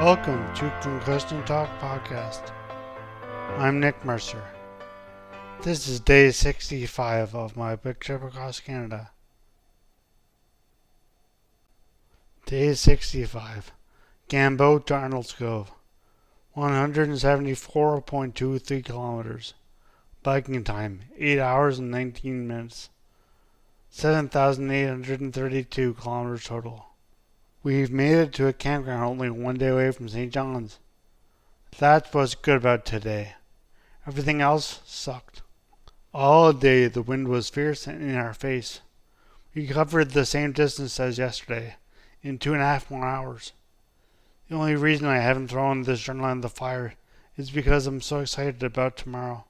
Welcome to Concussion Talk Podcast. I'm Nick Mercer. This is day 65 of my big trip across Canada. Day 65. Gambo to Arnold's Cove. 174.23 kilometers. Biking time 8 hours and 19 minutes. 7,832 kilometers total. We've made it to a campground only one day away from St. John's. That's what's good about today. Everything else sucked. All day the wind was fierce and in our face. We covered the same distance as yesterday, in 2.5 more hours. The only reason I haven't thrown this journal in the fire is because I'm so excited about tomorrow.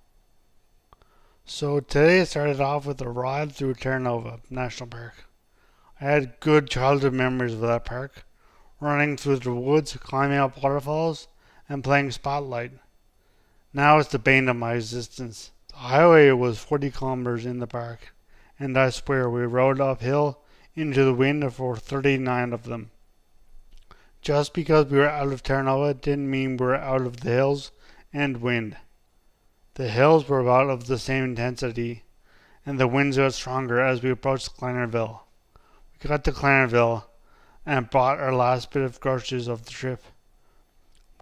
So today started off with a ride through Terra National Park. I had good childhood memories of that park, running through the woods, climbing up waterfalls, and playing Spotlight. Now it's the bane of my existence. The highway was 40 kilometers in the park, and I swear we rode uphill into the wind for 39 of them. Just because we were out of Terra didn't mean we were out of the hills and wind. The hills were about of the same intensity, and the winds got stronger as we approached Glenarville. We got to Glenarville and bought our last bit of groceries of the trip.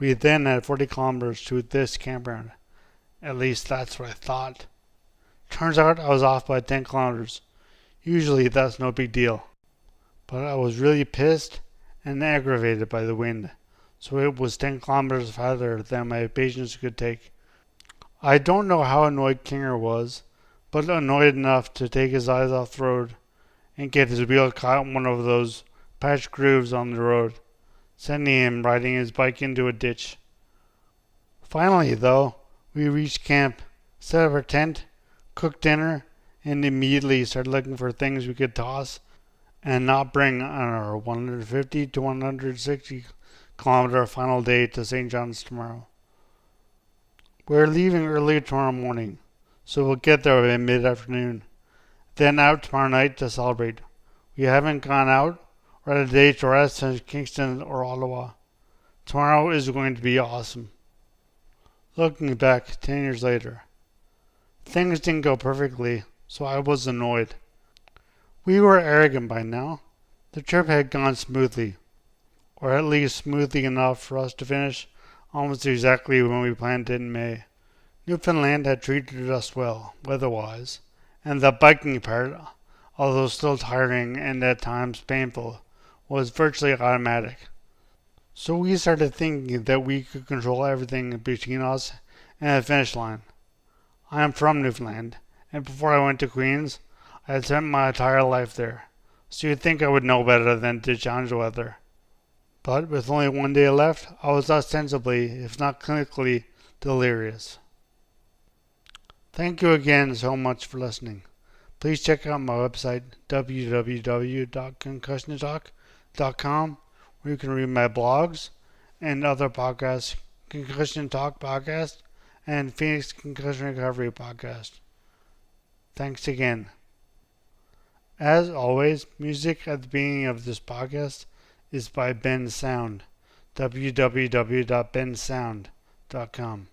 We then had 40 kilometers to this campground. At least that's what I thought. Turns out I was off by 10 kilometers. Usually that's no big deal. But I was really pissed and aggravated by the wind, so it was 10 kilometers farther than my patience could take. I don't know how annoyed Kinger was, but annoyed enough to take his eyes off the road and get his wheel caught in one of those patch grooves on the road, sending him riding his bike into a ditch. Finally, though, we reached camp, set up our tent, cooked dinner, and immediately started looking for things we could toss and not bring on our 150 to 160 kilometer final day to St. John's tomorrow. We're leaving early tomorrow morning, so we'll get there by mid-afternoon. Then out tomorrow night to celebrate. We haven't gone out or had a day to rest since Kingston or Ottawa. Tomorrow is going to be awesome. Looking back 10 years later, things didn't go perfectly, so I was annoyed. We were arrogant by now. The trip had gone smoothly, or at least smoothly enough for us to finish almost exactly when we planned it in May. Newfoundland had treated us well, weather-wise, and the biking part, although still tiring and at times painful, was virtually automatic. So we started thinking that we could control everything between us and the finish line. I am from Newfoundland, and before I went to Queens, I had spent my entire life there, so you'd think I would know better than to challenge the weather. But with only one day left, I was ostensibly, if not clinically, delirious. Thank you again so much for listening. Please check out my website, www.concussiontalk.com, where you can read my blogs and other podcasts, Concussion Talk Podcast and Phoenix Concussion Recovery Podcast. Thanks again. As always, music at the beginning of this podcast is by Ben Sound, www.bensound.com.